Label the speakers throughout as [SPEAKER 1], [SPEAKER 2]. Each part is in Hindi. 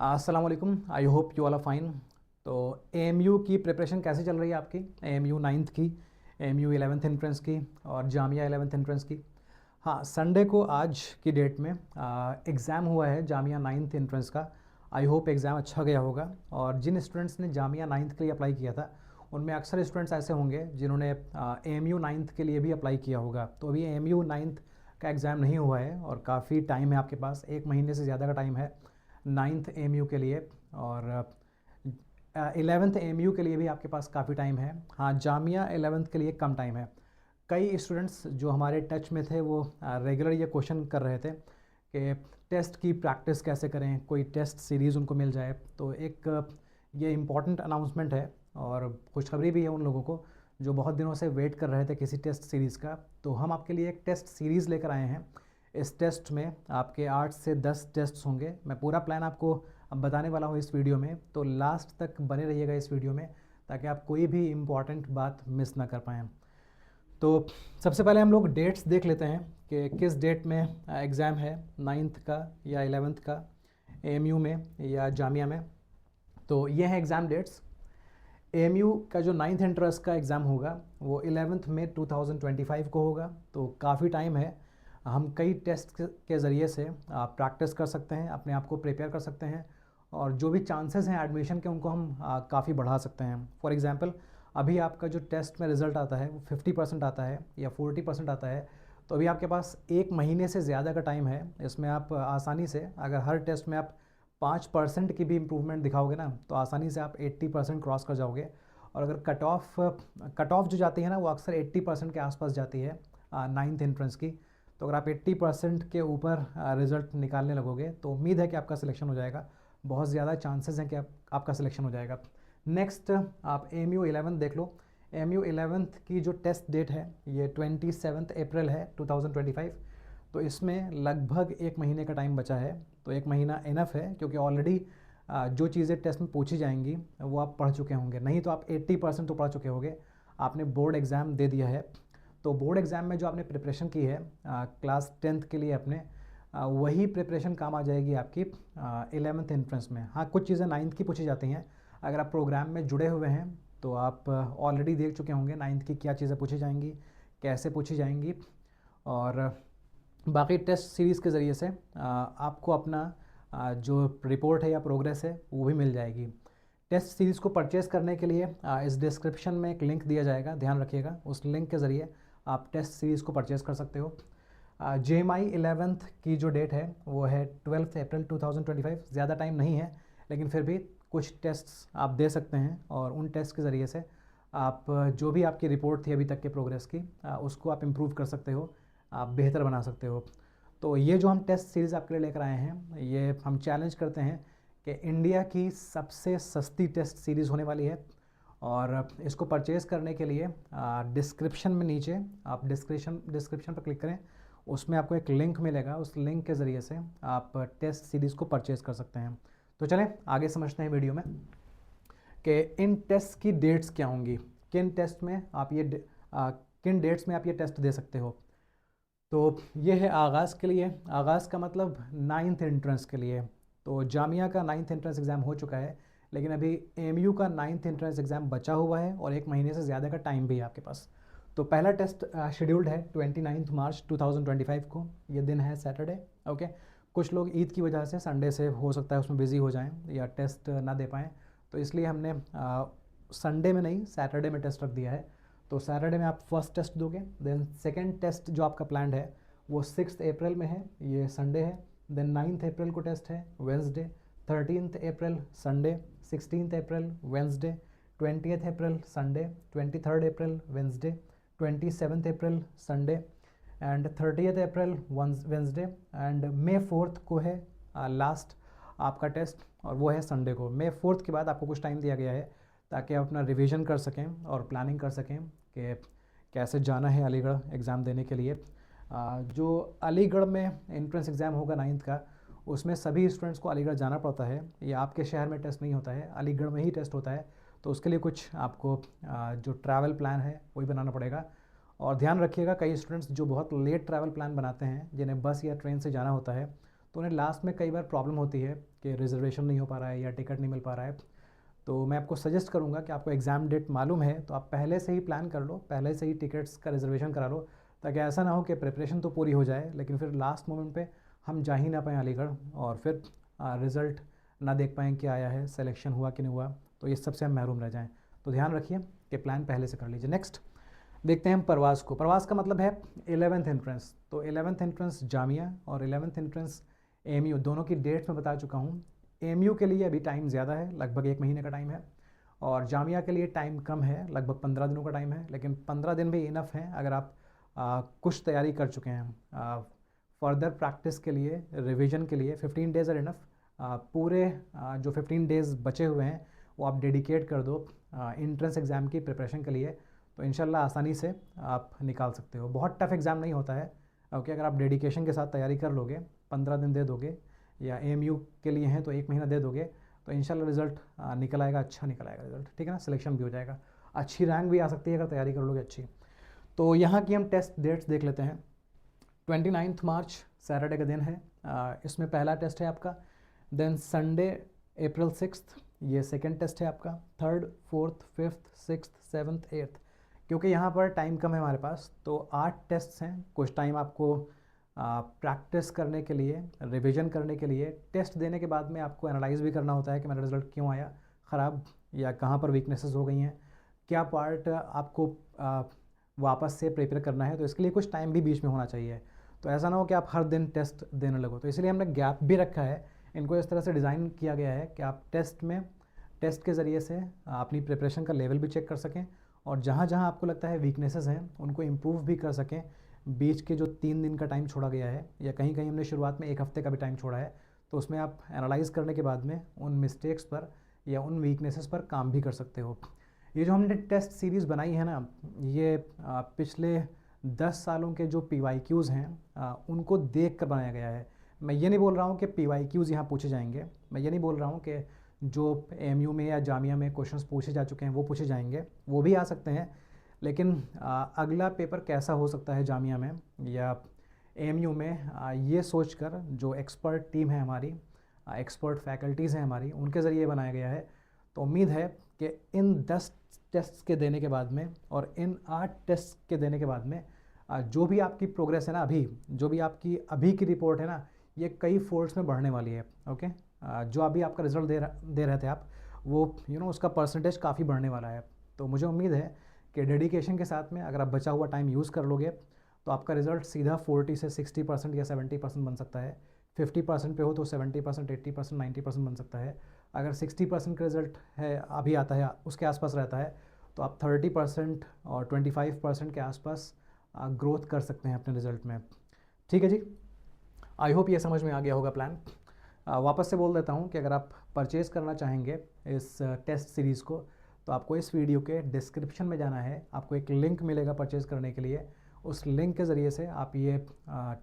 [SPEAKER 1] अस्सलाम वालेकुम। I hope you all are fine. तो एएमयू की प्रिपरेशन कैसे चल रही है आपकी? एएमयू नाइन्थ की, एएमयू 11th एंट्रेंस की और जामिया 11th एंट्रेंस की। हाँ, संडे को आज की डेट में एग्ज़ाम हुआ है जामिया नाइन्थ एंट्रेंस का। आई होप एग्ज़ाम अच्छा गया होगा। और जिन स्टूडेंट्स ने जामिया नाइन्थ के लिए अप्लाई किया था उनमें अक्सर स्टूडेंट्स ऐसे होंगे जिन्होंने एएमयू नाइन्थ के लिए भी अप्लाई किया होगा। तो अभी एएमयू नाइन्थ का एग्ज़ाम नहीं हुआ है और काफ़ी टाइम है आपके पास, 1 महीने से ज़्यादा का टाइम है नाइन्थ एएमयू के लिए। और 11th एएमयू के लिए भी आपके पास काफ़ी टाइम है। हाँ, जामिया 11th के लिए कम टाइम है। कई स्टूडेंट्स जो हमारे टच में थे वो रेगुलर ये क्वेश्चन कर रहे थे कि टेस्ट की प्रैक्टिस कैसे करें, कोई टेस्ट सीरीज़ उनको मिल जाए। तो एक ये इम्पॉर्टेंट अनाउंसमेंट है और खुशखबरी भी है उन लोगों को जो बहुत दिनों से वेट कर रहे थे किसी टेस्ट सीरीज़ का। तो हम आपके लिए एक टेस्ट सीरीज़ लेकर आए हैं। इस टेस्ट में आपके 8 से 10 टेस्ट्स होंगे। मैं पूरा प्लान आपको अब बताने वाला हूँ इस वीडियो में, तो लास्ट तक बने रहिएगा इस वीडियो में ताकि आप कोई भी इम्पॉर्टेंट बात मिस ना कर पाएँ। तो सबसे पहले हम लोग डेट्स देख लेते हैं कि किस डेट में एग्ज़ाम है, नाइन्थ का या 11th का, एएमयू में या जामिया में। तो ये हैं एग्ज़ाम डेट्स। एएमयू का जो नाइन्थ एंट्रेंस का एग्ज़ाम होगा वो 11 मई 2025 को होगा। तो काफ़ी टाइम है। हम कई टेस्ट के ज़रिए से प्रैक्टिस कर सकते हैं, अपने आप को प्रिपेयर कर सकते हैं और जो भी चांसेस हैं एडमिशन के उनको हम काफ़ी बढ़ा सकते हैं। फॉर एग्ज़ाम्पल, अभी आपका जो टेस्ट में रिज़ल्ट आता है वो 50% आता है या 40% आता है। तो अभी आपके पास 1 महीने से ज़्यादा का टाइम है। इसमें आप आसानी से, अगर हर टेस्ट में आप 5% की भी इम्प्रूवमेंट दिखाओगे ना, तो आसानी से आप 80% क्रॉस कर जाओगे। और अगर कट ऑफ जो जाती है ना वो अक्सर 80% के आसपास जाती है नाइन्थ एंट्रेंस की। तो अगर आप 80% के ऊपर रिज़ल्ट निकालने लगोगे तो उम्मीद है कि आपका सिलेक्शन हो जाएगा। बहुत ज़्यादा चांसेस हैं कि आपका सिलेक्शन हो जाएगा। नेक्स्ट, आप एएमयू 11 देख लो। एएमयू 11th की जो टेस्ट डेट है ये 27 अप्रैल है 2025। तो इसमें लगभग 1 महीने का टाइम बचा है। तो 1 महीना इनफ है क्योंकि ऑलरेडी जो चीज़ें टेस्ट में पूछी जाएंगी वो आप पढ़ चुके होंगे। नहीं तो आप 80% तो पढ़ चुके होंगे, आपने बोर्ड एग्ज़ाम दे दिया है। तो बोर्ड एग्ज़ाम में जो आपने प्रिपरेशन की है क्लास 10th के लिए अपने, वही प्रिपरेशन काम आ जाएगी आपकी 11th एंट्रेंस में। हाँ, कुछ चीज़ें नाइन्थ की पूछी जाती हैं। अगर आप प्रोग्राम में जुड़े हुए हैं तो आप ऑलरेडी देख चुके होंगे नाइन्थ की क्या चीज़ें पूछी जाएंगी, कैसे पूछी जाएंगी। और बाकी टेस्ट सीरीज़ के ज़रिए से आपको अपना जो रिपोर्ट है या प्रोग्रेस है वो भी मिल जाएगी। टेस्ट सीरीज़ को परचेज़ करने के लिए इस डिस्क्रिप्शन में एक लिंक दिया जाएगा, ध्यान रखिएगा। उस लिंक के ज़रिए आप टेस्ट सीरीज़ को परचेज़ कर सकते हो। JMI 11th की जो डेट है वो है 12 अप्रैल 2025। ज़्यादा टाइम नहीं है लेकिन फिर भी कुछ टेस्ट्स आप दे सकते हैं और उन टेस्ट के ज़रिए से आप जो भी आपकी रिपोर्ट थी अभी तक के प्रोग्रेस की उसको आप इम्प्रूव कर सकते हो, आप बेहतर बना सकते हो। तो ये जो हम टेस्ट सीरीज़ आपके लिए लेकर आए हैं, ये हम चैलेंज करते हैं कि इंडिया की सबसे सस्ती टेस्ट सीरीज़ होने वाली है। और इसको परचेज़ करने के लिए डिस्क्रिप्शन में नीचे आप डिस्क्रिप्शन पर क्लिक करें, उसमें आपको एक लिंक मिलेगा। उस लिंक के ज़रिए से आप टेस्ट सीरीज़ को परचेज़ कर सकते हैं। तो चलें आगे समझते हैं वीडियो में कि इन टेस्ट की डेट्स क्या होंगी, किन टेस्ट में आप ये किन डेट्स में आप ये टेस्ट दे सकते हो। तो ये है आगाज़ के लिए, आगाज़ का मतलब नाइन्थ एंट्रेंस के लिए। तो जामिया का नाइन्थ एंट्रेंस एग्ज़ाम हो चुका है लेकिन अभी एएमयू का नाइन्थ एंट्रेंस एग्ज़ाम बचा हुआ है और 1 महीने से ज़्यादा का टाइम भी है आपके पास। तो पहला टेस्ट शेड्यूल्ड है 29 मार्च 2025 को। ये दिन है सैटरडे। ओके, कुछ लोग ईद की वजह से संडे से हो सकता है उसमें बिज़ी हो जाएं या टेस्ट ना दे पाएँ, तो इसलिए हमने संडे में नहीं सैटरडे में टेस्ट रख दिया है। तो सैटरडे में आप फर्स्ट टेस्ट दोगे। देन सेकेंड टेस्ट जो आपका प्लान्ड है वो 6 अप्रैल में है, ये संडे है। देन 9 अप्रैल को टेस्ट है, Wednesday. 13 April Sunday, 16 April Wednesday, 20 April Sunday, 23 April Wednesday, 27 April Sunday and 30 April Wednesday. And मे 4 को है लास्ट आपका टेस्ट और वो है संडे को। मे 4 के बाद आपको कुछ टाइम दिया गया है ताकि आप अपना रिवीजन कर सकें और प्लानिंग कर सकें कि कैसे जाना है अलीगढ़ एग्ज़ाम देने के लिए। जो अलीगढ़ में एंट्रेंस एग्ज़ाम होगा नाइन्थ का, उसमें सभी स्टूडेंट्स को अलीगढ़ जाना पड़ता है। ये आपके शहर में टेस्ट नहीं होता है, अलीगढ़ में ही टेस्ट होता है। तो उसके लिए कुछ आपको जो ट्रैवल प्लान है वही बनाना पड़ेगा। और ध्यान रखिएगा, कई स्टूडेंट्स जो बहुत लेट ट्रैवल प्लान बनाते हैं, जिन्हें बस या ट्रेन से जाना होता है, तो उन्हें लास्ट में कई बार प्रॉब्लम होती है कि रिजर्वेशन नहीं हो पा रहा है या टिकट नहीं मिल पा रहा है। तो मैं आपको सजेस्ट करूंगा कि आपको एग्ज़ाम डेट मालूम है तो आप पहले से ही प्लान कर लो, पहले से ही टिकट्स का रिजर्वेशन करा लो, ताकि ऐसा ना हो कि प्रिपरेशन तो पूरी हो जाए लेकिन फिर लास्ट मोमेंट पे हम जा ही ना पाएँ अलीगढ़ और फिर रिज़ल्ट ना देख पाएँ क्या आया है, सिलेक्शन हुआ कि नहीं हुआ, तो इस सब से हम महरूम रह जाएँ। तो ध्यान रखिए कि प्लान पहले से कर लीजिए। नेक्स्ट देखते हैं हम परवाज़ को। परवाज़ का मतलब है 11th एंट्रेंस। तो 11th एंट्रेंस जामिया और 11th एंट्रेंस एमयू दोनों की डेट्स मैं बता चुका हूँ। एमयू के लिए अभी टाइम ज़्यादा है, लगभग 1 महीने का टाइम है, और जामिया के लिए टाइम कम है, लगभग 15 दिनों का टाइम है। लेकिन 15 दिन भी इनफ है अगर आप कुछ तैयारी कर चुके हैं। फर्दर प्रैक्टिस के लिए, रिवीजन के लिए 15 डेज़ आर इनफ। पूरे जो 15 डेज़ बचे हुए हैं वो आप डेडिकेट कर दो इंट्रेंस एग्ज़ाम की प्रिपरेशन के लिए, तो इंशाल्लाह आसानी से आप निकाल सकते हो। बहुत टफ एग्ज़ाम नहीं होता है। ओके, अगर आप डेडिकेशन के साथ तैयारी कर लोगे, 15 दिन दे दोगे, या एमयू के लिए हैं तो 1 महीना दे दोगे, तो इंशाल्लाह रिज़ल्ट निकल आएगा, अच्छा निकल आएगा रिज़ल्ट, ठीक है ना। सिलेक्शन भी हो जाएगा, अच्छी रैंक भी आ सकती है अगर तैयारी कर लोगे अच्छी। तो यहाँ की हम टेस्ट डेट्स देख लेते हैं। 29 मार्च सैटरडे का दिन है, इसमें पहला टेस्ट है आपका। देन संडे अप्रैल 6, ये सेकेंड टेस्ट है आपका। 3rd 4th 5th 6th 7th 8th, क्योंकि यहाँ पर टाइम कम है हमारे पास तो 8 टेस्ट्स हैं। कुछ टाइम आपको प्रैक्टिस करने के लिए, रिवीजन करने के लिए, टेस्ट देने के बाद में आपको एनालाइज भी करना होता है कि मेरा रिज़ल्ट क्यों आया ख़राब, या कहाँ पर वीकनेसेस हो गई हैं, क्या पार्ट आपको वापस से प्रिपेयर करना है। तो इसके लिए कुछ टाइम भी बीच में होना चाहिए, तो ऐसा ना हो कि आप हर दिन टेस्ट देने लगो। तो इसलिए हमने गैप भी रखा है, इनको इस तरह से डिज़ाइन किया गया है कि आप टेस्ट के ज़रिए से अपनी प्रिपरेशन का लेवल भी चेक कर सकें, और जहाँ जहाँ आपको लगता है वीकनेसेस हैं उनको इम्प्रूव भी कर सकें। बीच के जो 3 दिन का टाइम छोड़ा गया है, या कहीं कहीं हमने शुरुआत में 1 हफ्ते का भी टाइम छोड़ा है, तो उसमें आप एनालाइज़ करने के बाद में उन मिस्टेक्स पर या उन वीकनेसेस पर काम भी कर सकते हो। ये जो हमने टेस्ट सीरीज़ बनाई है ना, ये पिछले 10 सालों के जो PYQs हैं उनको देख कर बनाया गया है। मैं ये नहीं बोल रहा हूँ कि PYQs यहाँ पूछे जाएंगे, मैं ये नहीं बोल रहा हूँ कि जो एमयू में या जामिया में क्वेश्चंस पूछे जा चुके हैं वो पूछे जाएंगे, वो भी आ सकते हैं। लेकिन अगला पेपर कैसा हो सकता है जामिया में या एमयू में, ये सोचकर जो एक्सपर्ट टीम है हमारी, एक्सपर्ट फैकल्टीज़ हैं हमारी, उनके ज़रिए बनाया गया है। तो उम्मीद है कि इन 10 टेस्ट के देने के बाद में और इन 8 टेस्ट के देने के बाद में जो भी आपकी प्रोग्रेस है ना, जो भी आपकी अभी की रिपोर्ट है ना, ये कई फोल्ड्स में बढ़ने वाली है। ओके, जो अभी आपका रिज़ल्ट दे रहे थे आप, वो उसका परसेंटेज काफ़ी बढ़ने वाला है। तो मुझे उम्मीद है कि डेडिकेशन के साथ में अगर आप बचा हुआ टाइम यूज़ कर लोगे तो आपका रिज़ल्ट सीधा 40 से 60% या 70% बन सकता है। 50% पे हो तो 70%, 80%, 90% बन सकता है। अगर 60% का रिज़ल्ट है अभी आता है, उसके आसपास रहता है, तो आप 30% और 25% के आसपास ग्रोथ कर सकते हैं अपने रिज़ल्ट में। ठीक है जी, आई होप ये समझ में आ गया होगा प्लान। वापस से बोल देता हूँ कि अगर आप परचेज़ करना चाहेंगे इस टेस्ट सीरीज़ को, तो आपको इस वीडियो के डिस्क्रिप्शन में जाना है, आपको एक लिंक मिलेगा परचेज़ करने के लिए। उस लिंक के ज़रिए से आप ये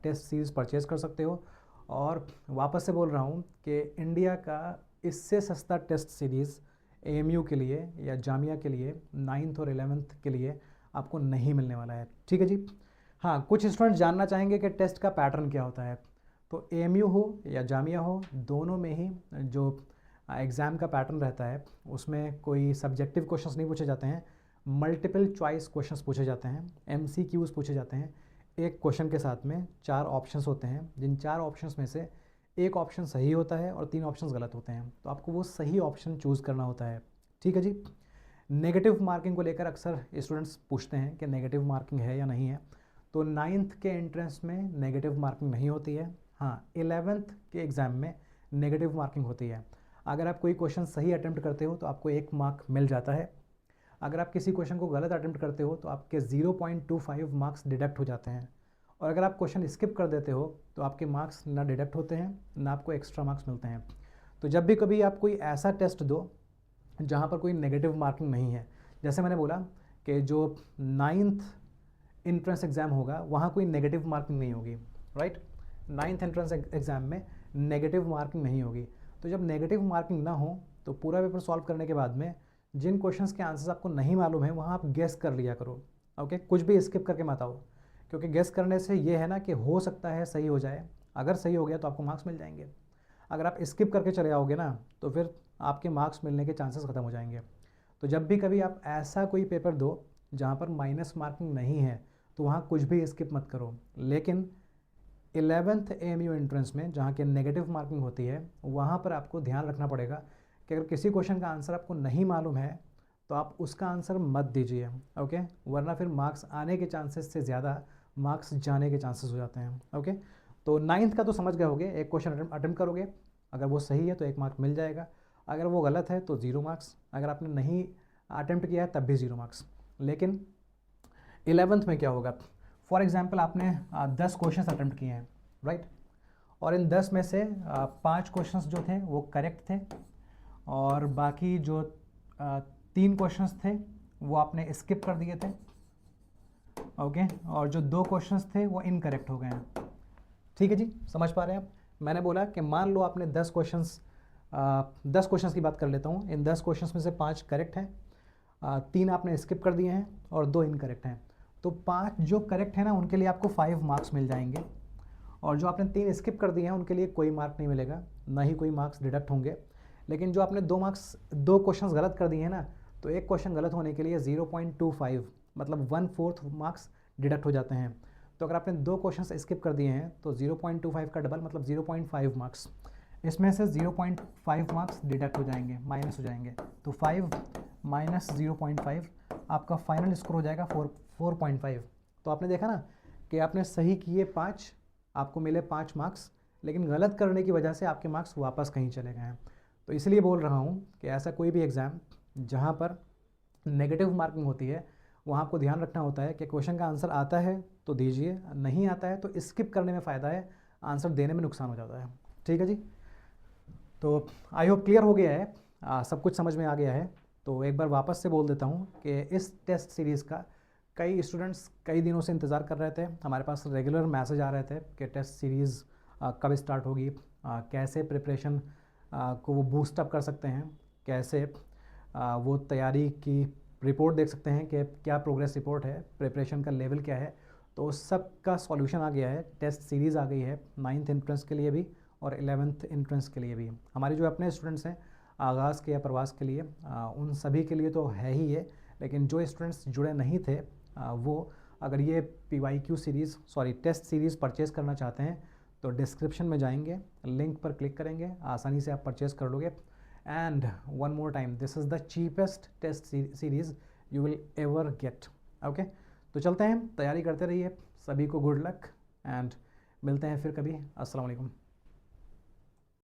[SPEAKER 1] टेस्ट सीरीज़ परचेज़ कर सकते हो। और वापस से बोल रहा हूँ कि इंडिया का इससे सस्ता टेस्ट सीरीज़ एएमयू के लिए या जामिया के लिए 9th और 11th के लिए आपको नहीं मिलने वाला है। ठीक है जी। हाँ, कुछ स्टूडेंट्स जानना चाहेंगे कि टेस्ट का पैटर्न क्या होता है। तो एएमयू हो या जामिया हो, दोनों में ही जो एग्ज़ाम का पैटर्न रहता है उसमें कोई सब्जेक्टिव क्वेश्चंस नहीं पूछे जाते हैं, मल्टीपल चॉइस क्वेश्चंस पूछे जाते हैं, MCQs पूछे जाते हैं। एक क्वेश्चन के साथ में 4 ऑप्शंस होते हैं, जिन 4 ऑप्शंस में से एक ऑप्शन सही होता है और 3 ऑप्शंस गलत होते हैं, तो आपको वो सही ऑप्शन चूज़ करना होता है। ठीक है जी। नेगेटिव मार्किंग को लेकर अक्सर स्टूडेंट्स पूछते हैं कि नेगेटिव मार्किंग है या नहीं है। तो 9th के एंट्रेंस में नेगेटिव मार्किंग नहीं होती है। हाँ, 11th के एग्ज़ाम में नेगेटिव मार्किंग होती है। अगर आप कोई क्वेश्चन सही अटेम्प्ट करते हो तो आपको 1 मार्क मिल जाता है। अगर आप किसी क्वेश्चन को गलत अटेम्प्ट करते हो तो आपके 0.25 मार्क्स डिडक्ट हो जाते हैं। और अगर आप क्वेश्चन स्किप कर देते हो तो आपके मार्क्स ना डिडक्ट होते हैं, ना आपको एक्स्ट्रा मार्क्स मिलते हैं। तो जब भी कभी आप कोई ऐसा टेस्ट दो जहाँ पर कोई नेगेटिव मार्किंग नहीं है, जैसे मैंने बोला कि जो 9th एंट्रेंस एग्ज़ाम होगा वहाँ कोई नेगेटिव मार्किंग नहीं होगी, राइट। 9th एंट्रेंस एग्ज़ाम में नेगेटिव मार्किंग नहीं होगी। तो जब नेगेटिव मार्किंग ना हो तो पूरा पेपर सॉल्व करने के बाद में जिन क्वेश्चंस के आंसर्स आपको नहीं मालूम है वहाँ आप गेस कर लिया करो। ओके, कुछ भी स्किप करके मत आओ, क्योंकि गेस करने से ये है ना कि हो सकता है सही हो जाए अगर सही हो गया तो आपको मार्क्स मिल जाएंगे। अगर आप स्किप करके चले आओगे ना तो फिर आपके मार्क्स मिलने के चांसेस ख़त्म हो जाएंगे। तो जब भी कभी आप ऐसा कोई पेपर दो जहाँ पर माइनस मार्किंग नहीं है तो वहाँ कुछ भी स्किप मत करो। लेकिन 11th AMU एंट्रेंस में जहाँ की नेगेटिव मार्किंग होती है वहाँ पर आपको ध्यान रखना पड़ेगा कि अगर किसी क्वेश्चन का आंसर आपको नहीं मालूम है तो आप उसका आंसर मत दीजिए, ओके, वरना फिर मार्क्स आने के चांसेस से ज़्यादा मार्क्स जाने के चांसेस हो जाते हैं, ओके। तो 9th का तो समझ गए होगे, एक क्वेश्चन अटेम्प्ट करोगे, अगर वो सही है तो 1 मार्क मिल जाएगा, अगर वो गलत है तो 0 मार्क्स, अगर आपने नहीं अटेम्प्ट किया है तब भी 0 मार्क्स। लेकिन 11th में क्या होगा, फॉर एग्जाम्पल आपने 10 क्वेश्चन अटेम्प्ट किए हैं, राइट, और इन 10 में से 5 क्वेश्चंस जो थे वो करेक्ट थे और बाकी जो 3 क्वेश्चंस थे वो आपने स्किप कर दिए थे, ओके, और जो 2 क्वेश्चंस थे वो इनकरेक्ट हो गए हैं। ठीक है जी, समझ पा रहे हैं आप? मैंने बोला कि मान लो आपने 10 क्वेश्चंस की बात कर लेता हूँ, इन 10 क्वेश्चंस में से 5 करेक्ट हैं, 3 आपने स्किप कर दिए हैं और 2 इनकरेक्ट हैं। तो 5 जो करेक्ट है ना उनके लिए आपको 5 मार्क्स मिल जाएंगे और जो आपने 3 स्किप कर दिए हैं उनके लिए कोई मार्क नहीं मिलेगा, ना ही कोई मार्क्स डिडक्ट होंगे। लेकिन जो आपने 2 क्वेश्चन गलत कर दिए हैं ना, तो एक क्वेश्चन गलत होने के लिए 0.25 मतलब 1/4 मार्क्स डिडक्ट हो जाते हैं। तो अगर आपने 2 क्वेश्चन स्किप कर दिए हैं तो 0.25 का डबल मतलब 0.5 मार्क्स, इसमें से 0.5 मार्क्स डिडक्ट हो जाएंगे, माइनस हो जाएंगे। तो 5 माइनस 0.5 आपका फाइनल स्कोर हो जाएगा 4.5। तो आपने देखा ना कि आपने सही किए 5, आपको मिले 5 मार्क्स, लेकिन गलत करने की वजह से आपके मार्क्स वापस कहीं चले गए हैं। तो इसलिए बोल रहा हूँ कि ऐसा कोई भी एग्ज़ाम जहाँ पर नेगेटिव मार्किंग होती है वहाँ आपको ध्यान रखना होता है कि क्वेश्चन का आंसर आता है तो दीजिए, नहीं आता है तो स्किप करने में फ़ायदा है, आंसर देने में नुकसान हो जाता है। ठीक है जी, तो आई होप क्लियर हो गया है, सब कुछ समझ में आ गया है। तो एक बार वापस से बोल देता हूँ कि इस टेस्ट सीरीज़ का कई स्टूडेंट्स कई दिनों से इंतज़ार कर रहे थे, हमारे पास रेगुलर मैसेज आ रहे थे कि टेस्ट सीरीज़ कब स्टार्ट होगी, कैसे प्रिपरेशन को वो बूस्ट अप कर सकते हैं, कैसे वो तैयारी की रिपोर्ट देख सकते हैं कि क्या प्रोग्रेस रिपोर्ट है, प्रिपरेशन का लेवल क्या है। तो उस सब का सॉल्यूशन आ गया है, टेस्ट सीरीज़ आ गई है 9th एंट्रेंस के लिए भी और 11th एंट्रेंस के लिए भी। हमारे जो अपने स्टूडेंट्स हैं आगाज़ के या प्रवास के लिए, उन सभी के लिए तो है ही है, लेकिन जो स्टूडेंट्स जुड़े नहीं थे वो अगर ये टेस्ट सीरीज़ परचेज़ करना चाहते हैं तो डिस्क्रिप्शन में जाएंगे, लिंक पर क्लिक करेंगे, आसानी से आप परचेज़ कर लोगे। And one more time, this is the cheapest test series you will ever get, okay. तो चलते हैं, तैयारी करते रहिए, सभी को गुड लक एंड मिलते हैं फिर कभी। अस्सलाम वालेकुम।